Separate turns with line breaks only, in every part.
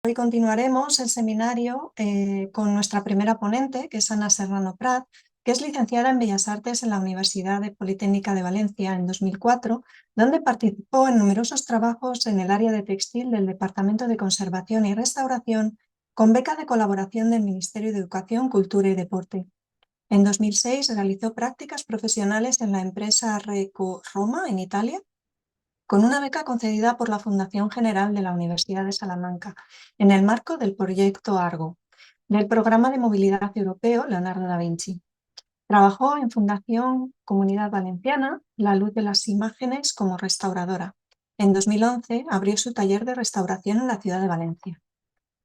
Hoy continuaremos el seminario con nuestra primera ponente, que es Ana Serrano Prat, que es licenciada en Bellas Artes en la Universidad Politécnica de Valencia en 2004, donde participó en numerosos trabajos en el área de textil del Departamento de Conservación y Restauración, con beca de colaboración del Ministerio de Educación, Cultura y Deporte. En 2006 realizó prácticas profesionales en la empresa Reco Roma, en Italia, con una beca concedida por la Fundación General de la Universidad de Salamanca, en el marco del proyecto Argo, del Programa de Movilidad Europeo Leonardo da Vinci. Trabajó en Fundación Comunidad Valenciana, La Luz de las Imágenes, como restauradora. En 2011 abrió su taller de restauración en la ciudad de Valencia.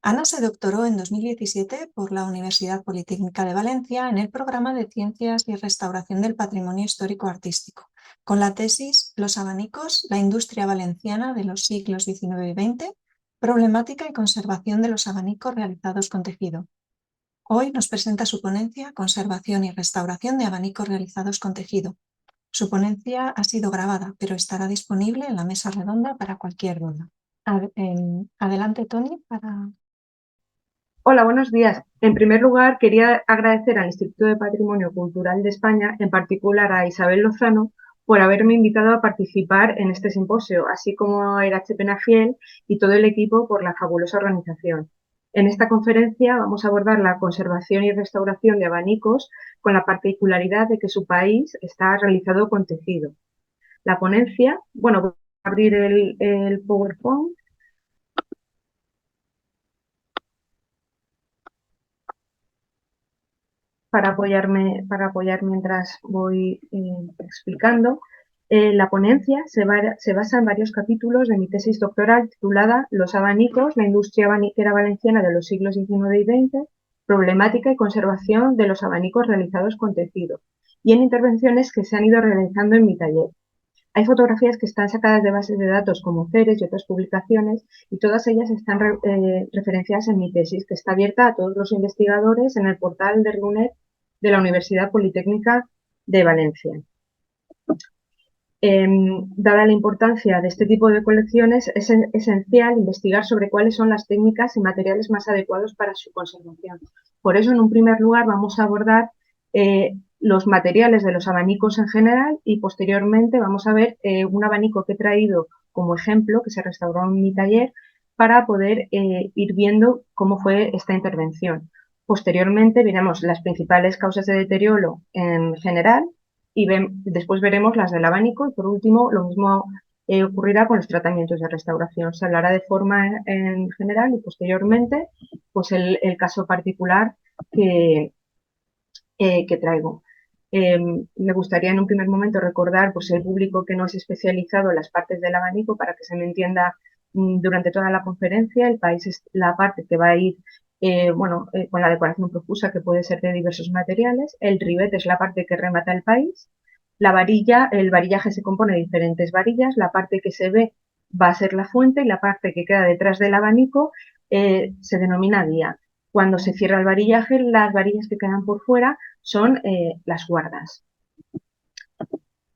Ana se doctoró en 2017 por la Universidad Politécnica de Valencia en el programa de Ciencias y Restauración del Patrimonio Histórico-Artístico, con la tesis Los abanicos, la industria valenciana de los siglos XIX y XX, problemática y conservación de los abanicos realizados con tejido. Hoy nos presenta su ponencia Conservación y restauración de abanicos realizados con tejido. Su ponencia ha sido grabada, pero estará disponible en la mesa redonda para cualquier duda. Adelante, Tony, para...
Hola, buenos días. En primer lugar, quería agradecer al Instituto de Patrimonio Cultural de España, en particular a Isabel Lozano, por haberme invitado a participar en este simposio, así como a Irache Penafiel y todo el equipo por la fabulosa organización. En esta conferencia vamos a abordar la conservación y restauración de abanicos con la particularidad de que su país está realizado con tejido. La ponencia, bueno, voy a abrir el PowerPoint. Para apoyar mientras voy explicando. La ponencia se basa en varios capítulos de mi tesis doctoral titulada Los abanicos, la industria abaniquera valenciana de los siglos XIX y XX, problemática y conservación de los abanicos realizados con tejido, y en intervenciones que se han ido realizando en mi taller. Hay fotografías que están sacadas de bases de datos como CERES y otras publicaciones, y todas ellas están referenciadas en mi tesis, que está abierta a todos los investigadores en el portal de RUNET de la Universidad Politécnica de Valencia. Dada la importancia de este tipo de colecciones, es esencial investigar sobre cuáles son las técnicas y materiales más adecuados para su conservación. Por eso, en un primer lugar, vamos a abordar los materiales de los abanicos en general, y posteriormente vamos a ver un abanico que he traído como ejemplo, que se restauró en mi taller, para poder ir viendo cómo fue esta intervención. Posteriormente veremos las principales causas de deterioro en general, y después veremos las del abanico, y por último lo mismo ocurrirá con los tratamientos de restauración. Se hablará de forma en general y posteriormente pues el caso particular que traigo. Me gustaría en un primer momento recordar pues, el público que no es especializado en las partes del abanico, para que se me entienda durante toda la conferencia. El país es la parte que va a ir con la decoración profusa, que puede ser de diversos materiales. El ribete es la parte que remata el país. La varilla, el varillaje se compone de diferentes varillas. La parte que se ve va a ser la fuente, y la parte que queda detrás del abanico se denomina guía. Cuando se cierra el varillaje, las varillas que quedan por fuera son las guardas.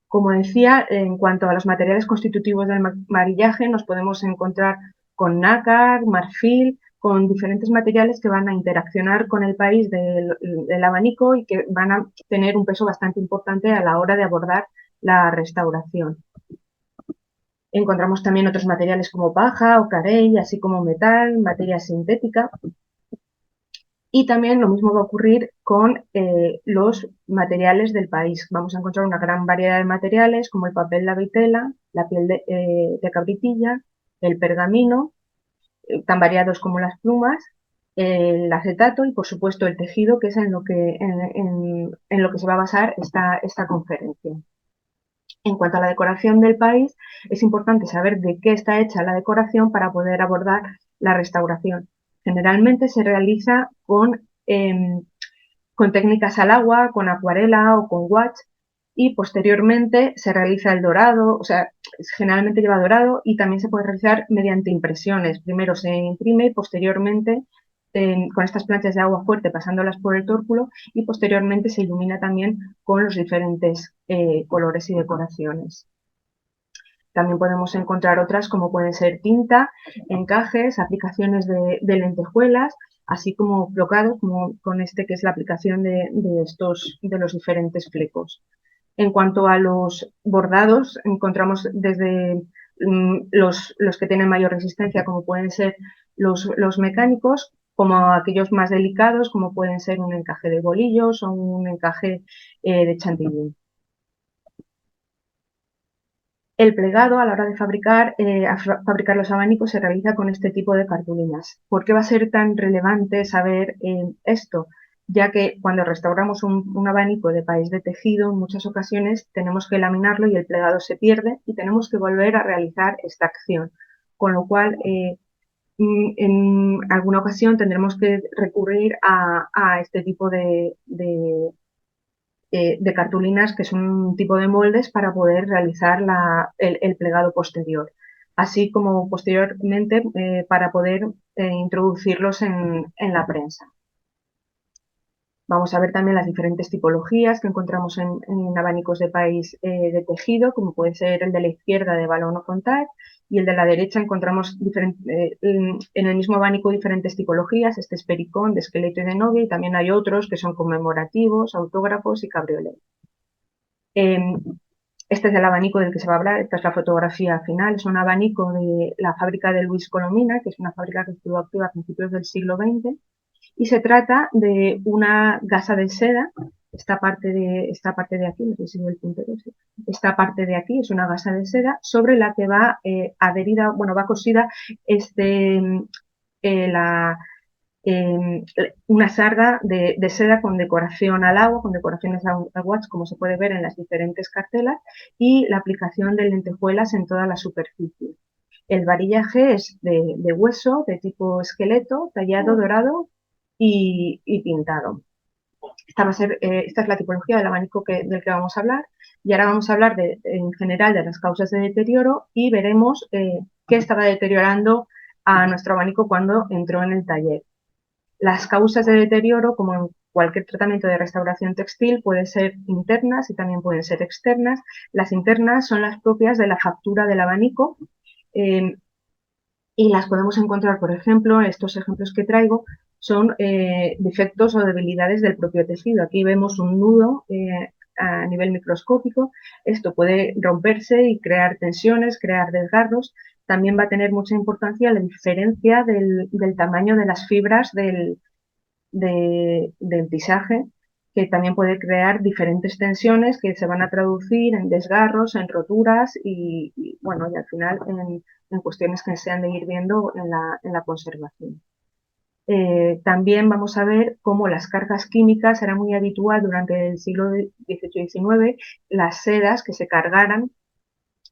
Como decía, en cuanto a los materiales constitutivos del varillaje, nos podemos encontrar con nácar, marfil, con diferentes materiales que van a interaccionar con el país del abanico y que van a tener un peso bastante importante a la hora de abordar la restauración. Encontramos también otros materiales como paja o carey, así como metal, materia sintética. Y también lo mismo va a ocurrir con los materiales del país. Vamos a encontrar una gran variedad de materiales como el papel de vitela, la piel de cabritilla, el pergamino, tan variados como las plumas, el acetato y, por supuesto, el tejido, que es en lo que se va a basar esta conferencia. En cuanto a la decoración del país, es importante saber de qué está hecha la decoración para poder abordar la restauración. Generalmente se realiza con técnicas al agua, con acuarela o con gouache, y posteriormente se realiza el dorado, o sea, generalmente lleva dorado, y también se puede realizar mediante impresiones. Primero se imprime y posteriormente con estas planchas de agua fuerte, pasándolas por el tórculo, y posteriormente se ilumina también con los diferentes colores y decoraciones. También podemos encontrar otras como pueden ser tinta, encajes, aplicaciones de lentejuelas, así como flocados, como con este que es la aplicación de los diferentes flecos. En cuanto a los bordados, encontramos desde los que tienen mayor resistencia, como pueden ser los mecánicos, como aquellos más delicados, como pueden ser un encaje de bolillos o un encaje de chantilly. El plegado a la hora de fabricar los abanicos se realiza con este tipo de cartulinas. ¿Por qué va a ser tan relevante saber esto? Ya que cuando restauramos un abanico de país de tejido, en muchas ocasiones tenemos que laminarlo y el plegado se pierde y tenemos que volver a realizar esta acción. Con lo cual, en alguna ocasión tendremos que recurrir a este tipo de cartulinas, que son un tipo de moldes para poder realizar el plegado posterior, así como posteriormente para poder introducirlos en la prensa. Vamos a ver también las diferentes tipologías que encontramos en abanicos de país de tejido, como puede ser el de la izquierda de balón o contact, y el de la derecha encontramos en el mismo abanico diferentes tipologías. Este es pericón, de esqueleto y de novia, y también hay otros que son conmemorativos, autógrafos y cabriolet. Este es el abanico del que se va a hablar, esta es la fotografía final, es un abanico de la fábrica de Luis Colomina, que es una fábrica que estuvo activa a principios del siglo XX, y se trata de una gasa de seda. Esta parte de aquí, no sé si veo el puntero, sí. Esta parte de aquí es una gasa de seda sobre la que va adherida, bueno, va cosida la, una sarga de seda con decoración al agua, con decoraciones al watch, como se puede ver en las diferentes cartelas, y la aplicación de lentejuelas en toda la superficie. El varillaje es de hueso, de tipo esqueleto, tallado, dorado y pintado. Esta es la tipología del abanico del que vamos a hablar, y ahora vamos a hablar en general de las causas de deterioro y veremos qué estaba deteriorando a nuestro abanico cuando entró en el taller. Las causas de deterioro, como en cualquier tratamiento de restauración textil, pueden ser internas y también pueden ser externas. Las internas son las propias de la factura del abanico y las podemos encontrar, por ejemplo, estos ejemplos que traigo son defectos o debilidades del propio tejido. Aquí vemos un nudo a nivel microscópico. Esto puede romperse y crear tensiones, crear desgarros. También va a tener mucha importancia la diferencia del tamaño de las fibras del tisaje, que también puede crear diferentes tensiones que se van a traducir en desgarros, en roturas y bueno, y al final en cuestiones que se han de ir viendo en la conservación. También vamos a ver cómo las cargas químicas era muy habitual durante el siglo XVIII y XIX, las sedas que se cargaran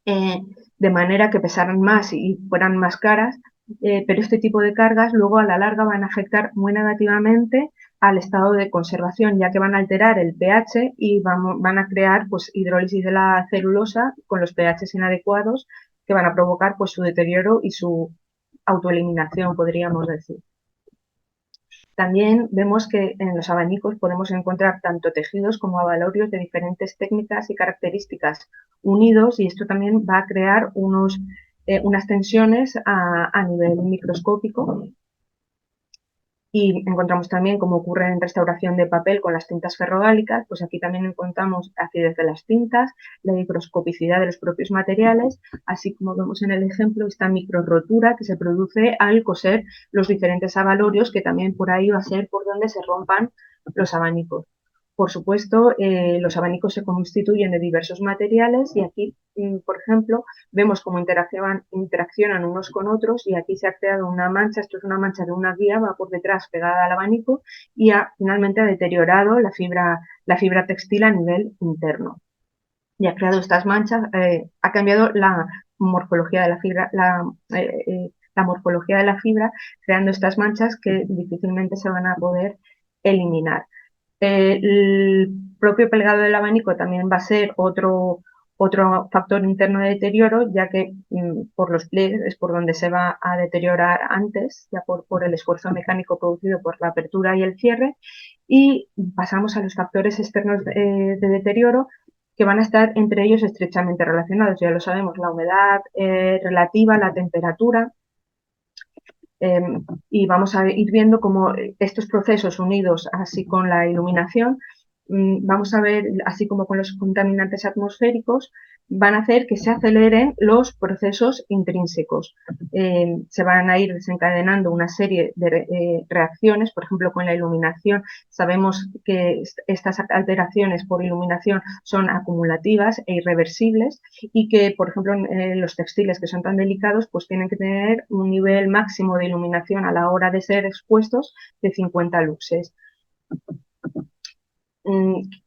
de manera que pesaran más y fueran más caras, pero este tipo de cargas luego a la larga van a afectar muy negativamente al estado de conservación, ya que van a alterar el pH y van a crear pues, hidrólisis de la celulosa con los pHs inadecuados que van a provocar pues, su deterioro y su autoeliminación, podríamos decir. También vemos que en los abanicos podemos encontrar tanto tejidos como abalorios de diferentes técnicas y características unidos, y esto también va a crear unas tensiones a nivel microscópico. Y encontramos también, como ocurre en restauración de papel con las tintas ferrogálicas, pues aquí también encontramos acidez de las tintas, la microscopicidad de los propios materiales, así como vemos en el ejemplo esta microrotura que se produce al coser los diferentes abalorios, que también por ahí va a ser por donde se rompan los abanicos. Por supuesto, los abanicos se constituyen de diversos materiales y aquí, por ejemplo, vemos cómo interaccionan unos con otros, y aquí se ha creado una mancha. Esto es una mancha de una guía, va por detrás pegada al abanico y finalmente ha deteriorado la fibra textil a nivel interno. Y ha creado estas manchas, ha cambiado la morfología de la fibra, la morfología de la fibra, creando estas manchas que difícilmente se van a poder eliminar. El propio plegado del abanico también va a ser otro factor interno de deterioro, ya que por los pliegues es por donde se va a deteriorar antes, ya por el esfuerzo mecánico producido por la apertura y el cierre. Y pasamos a los factores externos de deterioro, que van a estar entre ellos estrechamente relacionados. Ya lo sabemos, la humedad relativa, la temperatura, y vamos a ir viendo cómo estos procesos unidos así con la iluminación, vamos a ver, así como con los contaminantes atmosféricos, van a hacer que se aceleren los procesos intrínsecos. Se van a ir desencadenando una serie de reacciones, por ejemplo, con la iluminación. Sabemos que estas alteraciones por iluminación son acumulativas e irreversibles y que, por ejemplo, en los textiles que son tan delicados, pues tienen que tener un nivel máximo de iluminación a la hora de ser expuestos de 50 luxes.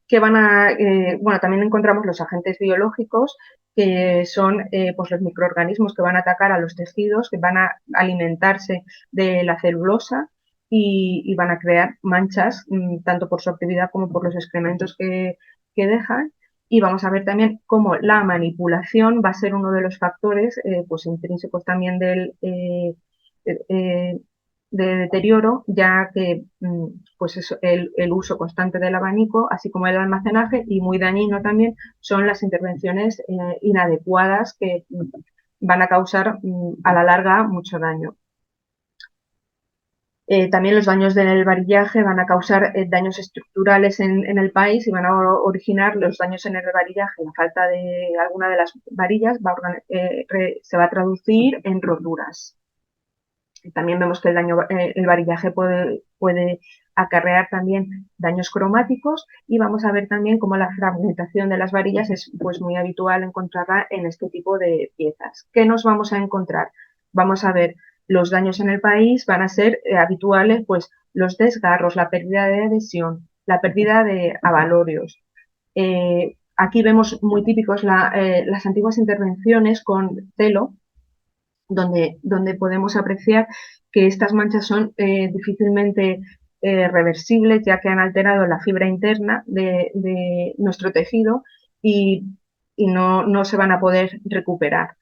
Que van a, bueno, también encontramos los agentes biológicos, que son pues los microorganismos que van a atacar a los tejidos, que van a alimentarse de la celulosa y van a crear manchas, tanto por su actividad como por los excrementos que dejan. Y vamos a ver también cómo la manipulación va a ser uno de los factores pues intrínsecos también de deterioro, ya que pues eso, el uso constante del abanico, así como el almacenaje, y muy dañino también, son las intervenciones inadecuadas que van a causar a la larga mucho daño. También los daños del varillaje van a causar daños estructurales en el país y van a originar los daños en el varillaje. La falta de alguna de las varillas se va a traducir en roturas. También vemos que el varillaje puede acarrear también daños cromáticos, y vamos a ver también cómo la fragmentación de las varillas es pues muy habitual encontrarla en este tipo de piezas. ¿Qué nos vamos a encontrar? Vamos a ver los daños en el país, van a ser habituales pues los desgarros, la pérdida de adhesión, la pérdida de abalorios. Aquí vemos muy típicos las antiguas intervenciones con celo, donde podemos apreciar que estas manchas son difícilmente reversibles, ya que han alterado la fibra interna de nuestro tejido y no se van a poder recuperar.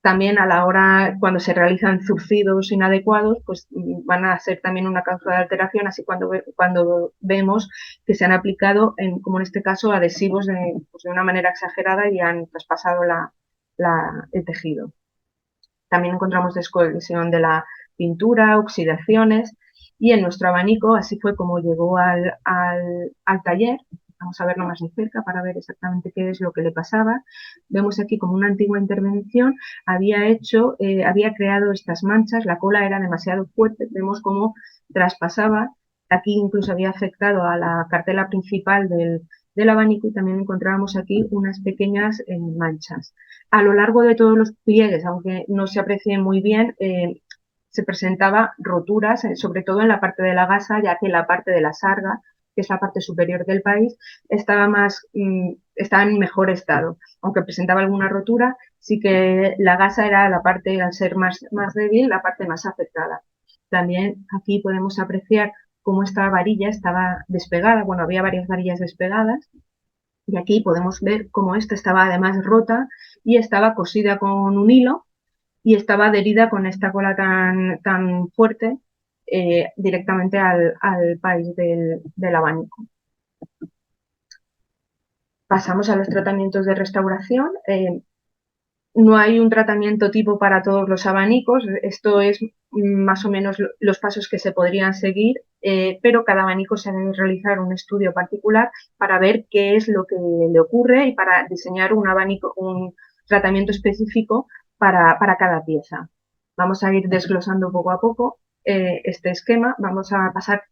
También a la hora, cuando se realizan zurcidos inadecuados, pues van a ser también una causa de alteración, así cuando vemos que se han aplicado, como en este caso, adhesivos pues de una manera exagerada y han traspasado el tejido. También encontramos descohesión de la pintura, oxidaciones, y en nuestro abanico así fue como llegó al taller. Vamos a verlo más de cerca para ver exactamente qué es lo que le pasaba. Vemos aquí como una antigua intervención había creado estas manchas, la cola era demasiado fuerte, vemos cómo traspasaba. Aquí incluso había afectado a la cartela principal del abanico, y también encontrábamos aquí unas pequeñas manchas. A lo largo de todos los pliegues, aunque no se aprecien muy bien, se presentaba roturas, sobre todo en la parte de la gasa, ya que la parte de la sarga, que es la parte superior del país, estaba en mejor estado. Aunque presentaba alguna rotura, sí que la gasa era la parte, al ser más débil, la parte más afectada. También aquí podemos apreciar cómo esta varilla estaba despegada. Bueno, había varias varillas despegadas, y aquí podemos ver cómo esta estaba además rota y estaba cosida con un hilo y estaba adherida con esta cola tan fuerte directamente al país del abanico. Pasamos a los tratamientos de restauración. No hay un tratamiento tipo para todos los abanicos, esto es más o menos los pasos que se podrían seguir, pero cada abanico se debe realizar un estudio particular para ver qué es lo que le ocurre y para diseñar un tratamiento específico para cada pieza. Vamos a ir desglosando poco a poco este esquema. Vamos a pasar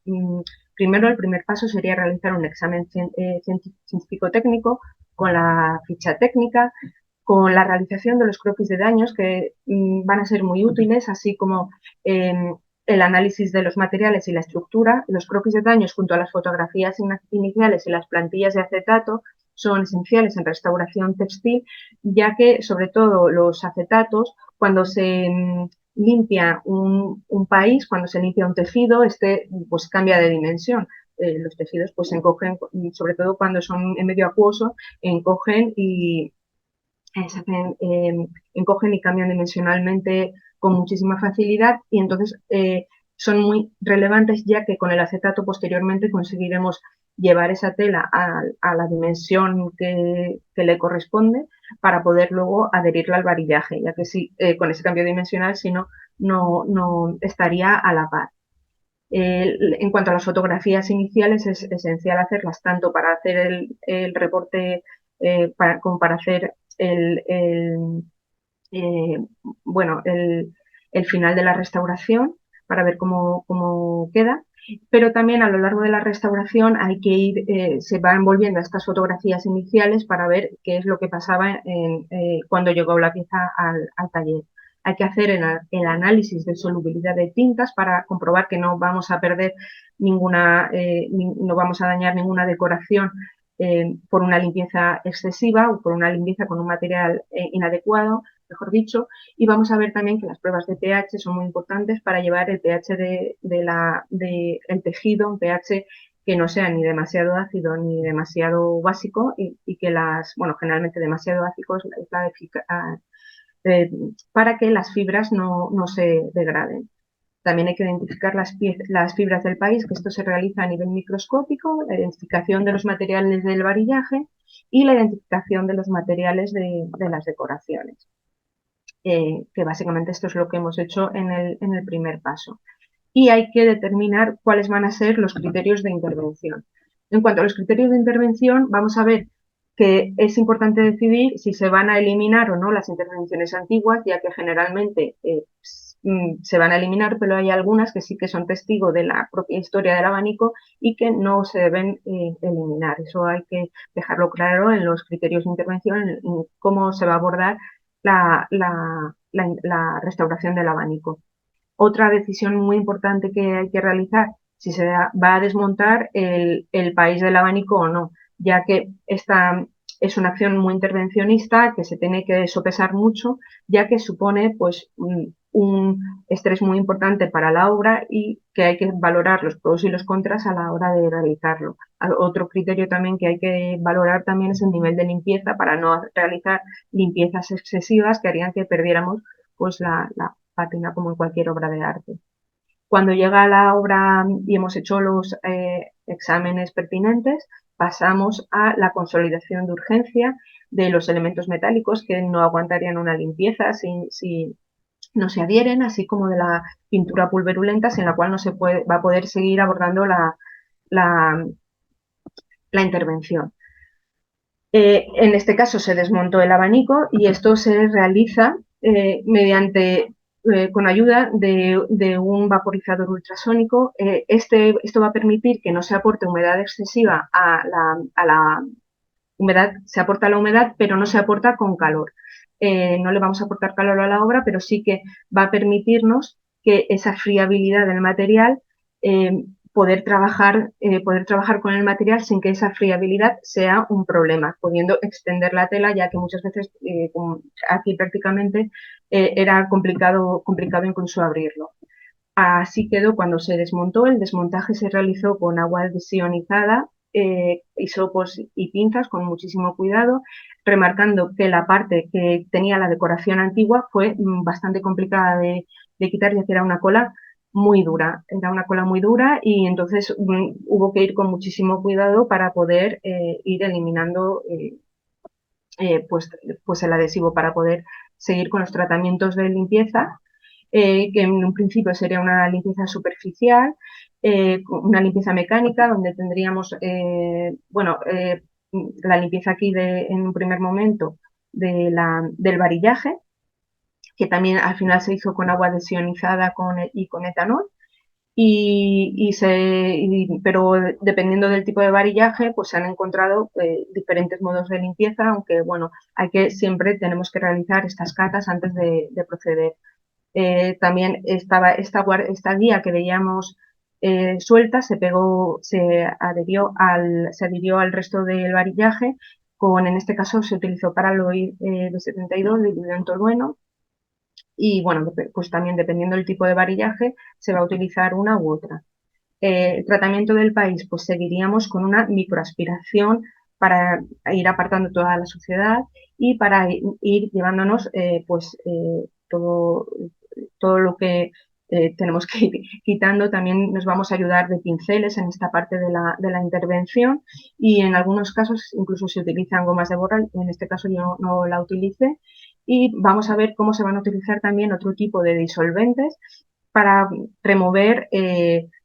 primero, el primer paso sería realizar un examen científico-técnico con la ficha técnica, con la realización de los croquis de daños, que van a ser muy útiles, así como el análisis de los materiales y la estructura. Los croquis de daños, junto a las fotografías iniciales y las plantillas de acetato, son esenciales en restauración textil, ya que, sobre todo, los acetatos, cuando se limpia un país, cuando se limpia un tejido, pues cambia de dimensión. Los tejidos pues encogen, sobre todo cuando son en medio acuoso, encogen y encogen y cambian dimensionalmente con muchísima facilidad, y entonces son muy relevantes, ya que con el acetato posteriormente conseguiremos llevar esa tela a la dimensión que le corresponde para poder luego adherirla al varillaje, ya que si con ese cambio dimensional, si no, no estaría a la par. En cuanto a las fotografías iniciales, es esencial hacerlas tanto para hacer el reporte como para hacer eh, bueno, el final de la restauración, para ver cómo queda. Pero también a lo largo de la restauración hay que ir, se van volviendo a estas fotografías iniciales para ver qué es lo que pasaba cuando llegó la pieza al taller. Hay que hacer el análisis de solubilidad de tintas para comprobar que no vamos a perder no vamos a dañar ninguna decoración por una limpieza excesiva o por una limpieza con un material inadecuado, mejor dicho, y vamos a ver también que las pruebas de pH son muy importantes para llevar el pH del tejido, un pH que no sea ni demasiado ácido ni demasiado básico y que bueno, generalmente demasiado ácido es para que las fibras no se degraden. También hay que identificar las fibras del país, que esto se realiza a nivel microscópico, la identificación de los materiales del varillaje y la identificación de los materiales de las decoraciones. Que básicamente esto es lo que hemos hecho en el primer paso. Y hay que determinar cuáles van a ser los criterios de intervención. En cuanto a los criterios de intervención, vamos a ver que es importante decidir si se van a eliminar o no las intervenciones antiguas, ya que generalmente se van a eliminar, pero hay algunas que sí que son testigo de la propia historia del abanico y que no se deben eliminar. Eso hay que dejarlo claro en los criterios de intervención, en cómo se va a abordar la restauración del abanico. Otra decisión muy importante que hay que realizar, si se va a desmontar el país del abanico o no, ya que esta es una acción muy intervencionista que se tiene que sopesar mucho, ya que supone pues un estrés muy importante para la obra y que hay que valorar los pros y los contras a la hora de realizarlo. Otro criterio también que hay que valorar también es el nivel de limpieza para no realizar limpiezas excesivas que harían que perdiéramos pues la pátina como en cualquier obra de arte. Cuando llega la obra y hemos hecho los exámenes pertinentes, pasamos a la consolidación de urgencia de los elementos metálicos que no aguantarían una limpieza si no se adhieren, así como de la pintura pulverulenta sin la cual no se va a poder seguir abordando la intervención. En este caso se desmontó el abanico y esto se realiza con ayuda de un vaporizador ultrasónico. Esto va a permitir que no se aporte humedad excesiva a la humedad, se aporta la humedad, pero no se aporta con calor. No le vamos a aportar calor a la obra, pero sí que va a permitirnos que esa friabilidad del material poder trabajar con el material sin que esa friabilidad sea un problema, pudiendo extender la tela, ya que muchas veces aquí prácticamente era complicado incluso abrirlo. Así quedó cuando se desmontó. El desmontaje se realizó con agua desionizada, hisopos y pinzas con muchísimo cuidado, remarcando que la parte que tenía la decoración antigua fue bastante complicada de quitar, ya que era una cola muy dura, y entonces hubo que ir con muchísimo cuidado para poder ir eliminando pues el adhesivo para poder seguir con los tratamientos de limpieza, que en un principio sería una limpieza superficial, una limpieza mecánica donde tendríamos, la limpieza aquí en un primer momento del varillaje, que también al final se hizo con agua desionizada y con etanol. Pero dependiendo del tipo de varillaje, pues se han encontrado diferentes modos de limpieza, aunque bueno, siempre tenemos que realizar estas catas antes de proceder. También estaba esta guía que veíamos suelta, se adhirió al resto del varillaje, en este caso se utilizó Paraloid de 72 diluido en tolueno. Y bueno, pues también dependiendo del tipo de varillaje se va a utilizar una u otra. El tratamiento del país, pues seguiríamos con una microaspiración para ir apartando toda la suciedad y para ir llevándonos todo lo que tenemos que ir quitando. También nos vamos a ayudar de pinceles en esta parte de la intervención, y en algunos casos incluso se utilizan gomas de borrar, en este caso yo no la utilicé, y vamos a ver cómo se van a utilizar también otro tipo de disolventes para remover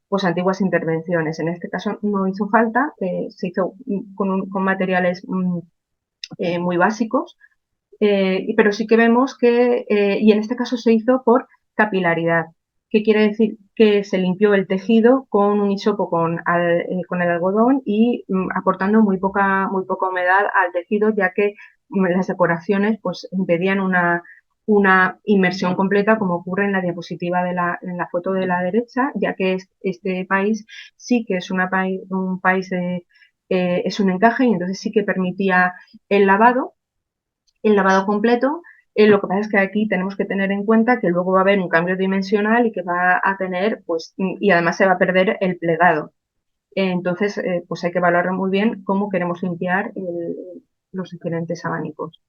pues antiguas intervenciones. En este caso no hizo falta, se hizo con materiales muy básicos, pero sí que vemos que, y en este caso se hizo por capilaridad. ¿Qué quiere decir? Que se limpió el tejido con un hisopo con el algodón y aportando muy poca humedad al tejido, ya que las decoraciones pues impedían una inmersión completa, como ocurre en la diapositiva en la foto de la derecha, ya que este país sí que es un país es un encaje, y entonces sí que permitía el lavado completo. Lo que pasa es que aquí tenemos que tener en cuenta que luego va a haber un cambio dimensional y que va a tener, pues, y además se va a perder el plegado. Entonces, pues hay que valorar muy bien cómo queremos limpiar los diferentes abanicos.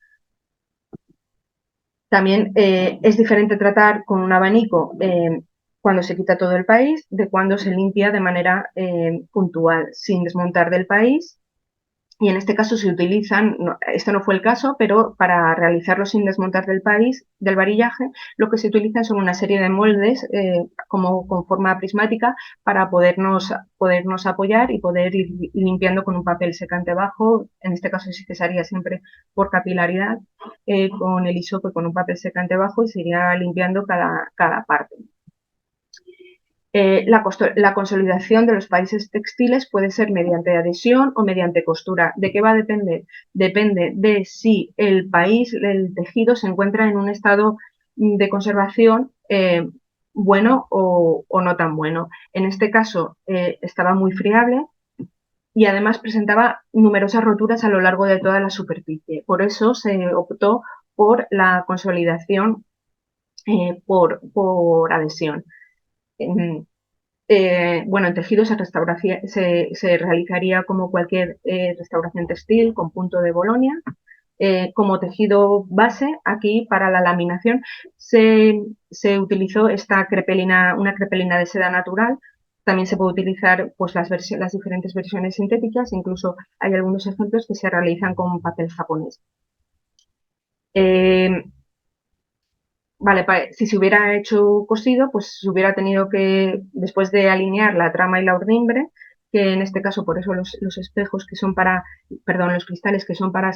También es diferente tratar con un abanico cuando se quita todo el país de cuando se limpia de manera puntual, sin desmontar del país. Y en este caso se utilizan, esto no fue el caso, pero para realizarlo sin desmontar del país, del varillaje, lo que se utilizan son una serie de moldes como con forma prismática para podernos apoyar y poder ir limpiando con un papel secante bajo. En este caso sí que se haría siempre por capilaridad, con el hisopo y con un papel secante bajo, y se iría limpiando cada parte. La consolidación de los países textiles puede ser mediante adhesión o mediante costura. ¿De qué va a depender? Depende de si el país, el tejido, se encuentra en un estado de conservación bueno o no tan bueno. En este caso estaba muy friable y además presentaba numerosas roturas a lo largo de toda la superficie. Por eso se optó por la consolidación por adhesión. Bueno, en tejido se realizaría como cualquier restauración textil con punto de Bolonia. Como tejido base, aquí para la laminación se utilizó una crepelina de seda natural. También se puede utilizar pues, las diferentes versiones sintéticas, incluso hay algunos ejemplos que se realizan con papel japonés. Vale, si se hubiera hecho cosido, pues se hubiera tenido que, después de alinear la trama y la urdimbre, que en este caso, por eso los espejos que son los cristales que son para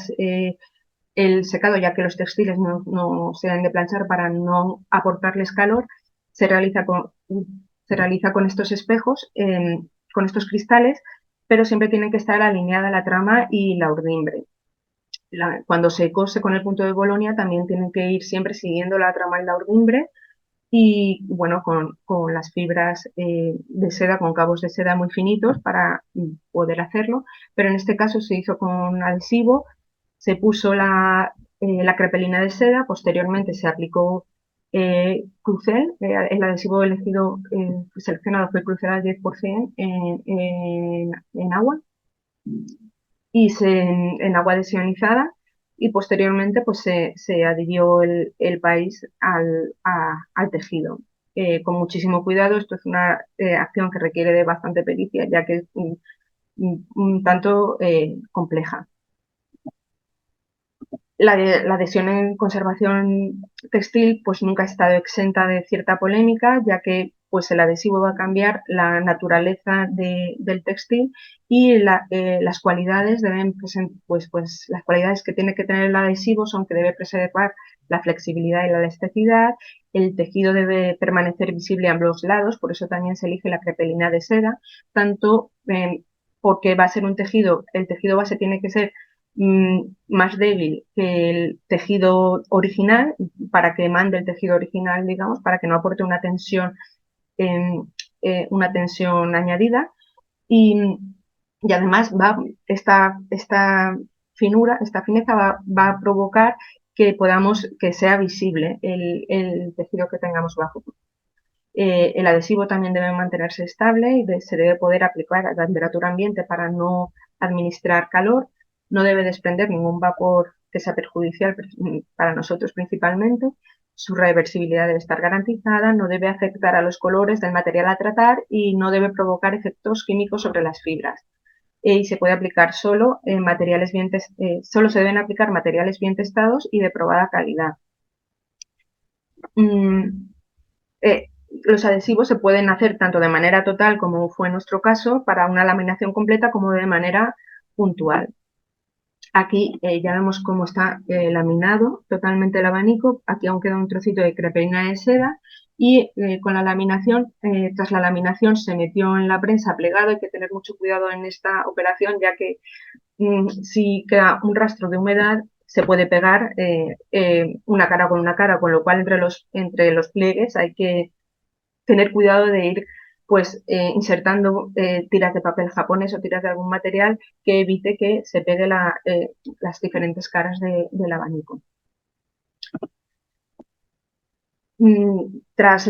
el secado, ya que los textiles no se deben de planchar para no aportarles calor, se realiza con estos espejos, con estos cristales, pero siempre tienen que estar alineada la trama y la urdimbre. Cuando se cose con el punto de Bolonia también tienen que ir siempre siguiendo la trama y la urdimbre, y bueno, con las fibras de seda, con cabos de seda muy finitos para poder hacerlo, pero en este caso se hizo con adhesivo, se puso la crepelina de seda, posteriormente se aplicó crucel, el adhesivo elegido, seleccionado fue crucel al 10% en agua, y en agua desionizada, y posteriormente pues se adhirió el país al tejido. Con muchísimo cuidado, esto es una acción que requiere de bastante pericia, ya que es un tanto compleja. La adhesión en conservación textil pues nunca ha estado exenta de cierta polémica, ya que pues el adhesivo va a cambiar la naturaleza del textil, y las cualidades las cualidades que tiene que tener el adhesivo son que debe preservar la flexibilidad y la elasticidad, el tejido debe permanecer visible a ambos lados, por eso también se elige la crepelina de seda, tanto porque va a ser el tejido base tiene que ser más débil que el tejido original, para que mande el tejido original, digamos, para que no aporte una tensión añadida, y, y además esta fineza va a provocar que sea visible el tejido que tengamos bajo. El adhesivo también debe mantenerse estable y se debe poder aplicar a temperatura ambiente para no administrar calor. No debe desprender ningún vapor que sea perjudicial para nosotros principalmente. su reversibilidad debe estar garantizada, no debe afectar a los colores del material a tratar y no debe provocar efectos químicos sobre las fibras. Y se puede aplicar solo en materiales solo se deben aplicar materiales bien testados y de probada calidad. Los adhesivos se pueden hacer tanto de manera total, como fue nuestro caso, para una laminación completa, como de manera puntual. Aquí ya vemos cómo está laminado totalmente el abanico. Aquí aún queda un trocito de crepelina de seda y con la laminación, tras la laminación se metió en la prensa plegado. Hay que tener mucho cuidado en esta operación, ya que si queda un rastro de humedad se puede pegar una cara con una cara, con lo cual entre los pliegues hay que tener cuidado de ir pues insertando tiras de papel japonés o tiras de algún material que evite que se pegue las diferentes caras del abanico. Tras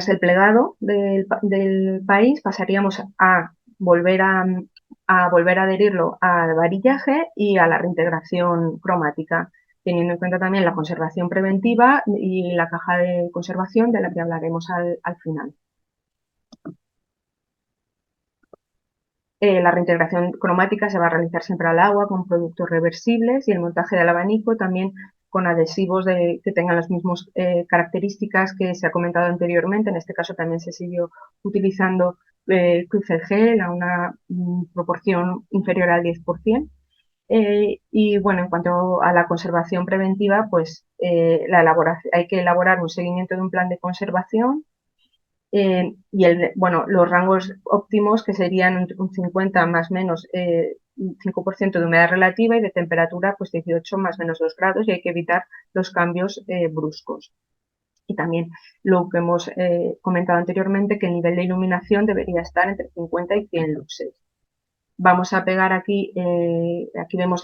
el plegado del país pasaríamos a volver a adherirlo al varillaje y a la reintegración cromática, teniendo en cuenta también la conservación preventiva y la caja de conservación, de la que hablaremos al final. La reintegración cromática se va a realizar siempre al agua con productos reversibles y el montaje del abanico también con adhesivos que tengan las mismas características que se ha comentado anteriormente. En este caso también se siguió utilizando crucel gel a una proporción inferior al 10%. Y bueno, en cuanto a la conservación preventiva, pues hay que elaborar un seguimiento de un plan de conservación los rangos óptimos, que serían un 50 más menos 5% de humedad relativa y de temperatura pues 18 más menos 2 grados, y hay que evitar los cambios bruscos. Y también lo que hemos comentado anteriormente, que el nivel de iluminación debería estar entre 50 y 100 luxes. Vamos a pegar aquí vemos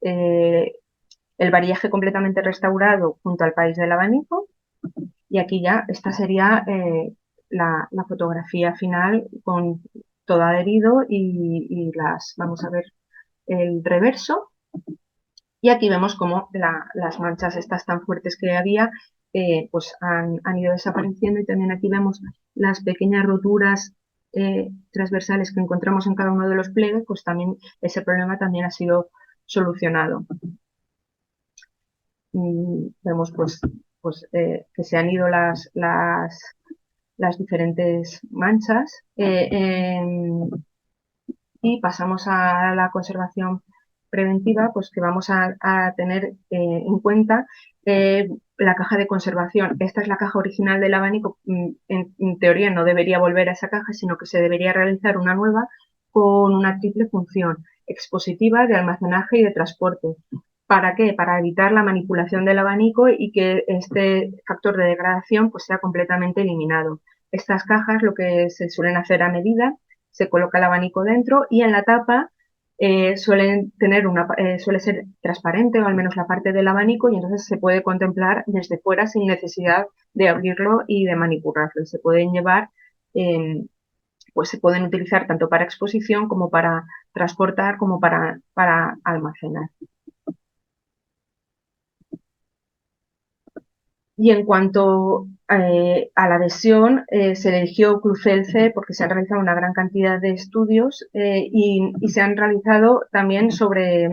el varillaje completamente restaurado junto al país del abanico. Y aquí ya esta sería la fotografía final con todo adherido y vamos a ver el reverso. Y aquí vemos cómo las manchas estas tan fuertes que había pues han ido desapareciendo, y también aquí vemos las pequeñas roturas transversales que encontramos en cada uno de los pliegues. Pues también ese problema también ha sido solucionado. Vemos que se han ido las diferentes manchas y pasamos a la conservación preventiva, pues que vamos a tener en cuenta la caja de conservación. Esta es la caja original del abanico. En teoría no debería volver a esa caja, sino que se debería realizar una nueva con una triple función: expositiva, de almacenaje y de transporte. ¿Para qué? Para evitar la manipulación del abanico y que este factor de degradación pues sea completamente eliminado. Estas cajas lo que se suelen hacer a medida: se coloca el abanico dentro y en la tapa suele ser transparente, o al menos la parte del abanico, y entonces se puede contemplar desde fuera sin necesidad de abrirlo y de manipularlo. Se pueden llevar, pues se pueden utilizar tanto para exposición como para transportar, como para almacenar. Y en cuanto a la adhesión, se eligió Crucel C porque se han realizado una gran cantidad de estudios y se han realizado también sobre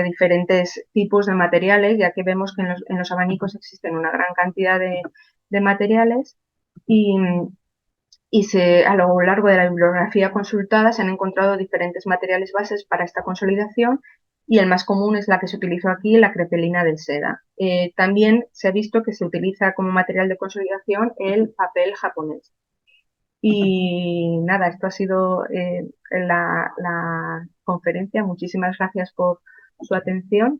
diferentes tipos de materiales, ya que vemos que en los abanicos existen una gran cantidad de materiales, y a lo largo de la bibliografía consultada se han encontrado diferentes materiales bases para esta consolidación, y el más común es la que se utilizó aquí, la crepelina de seda. También se ha visto que se utiliza como material de consolidación el papel japonés. Y nada, esto ha sido la conferencia. Muchísimas gracias por su atención.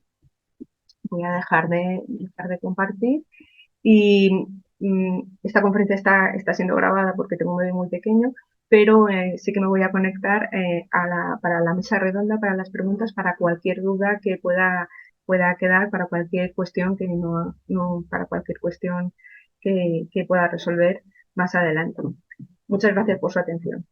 Voy a dejar de compartir. Y esta conferencia está siendo grabada porque tengo un bebé muy pequeño, pero sí que me voy a conectar para la mesa redonda, para las preguntas, para cualquier duda que pueda quedar, para cualquier cuestión para cualquier cuestión que pueda resolver más adelante. Muchas gracias por su atención.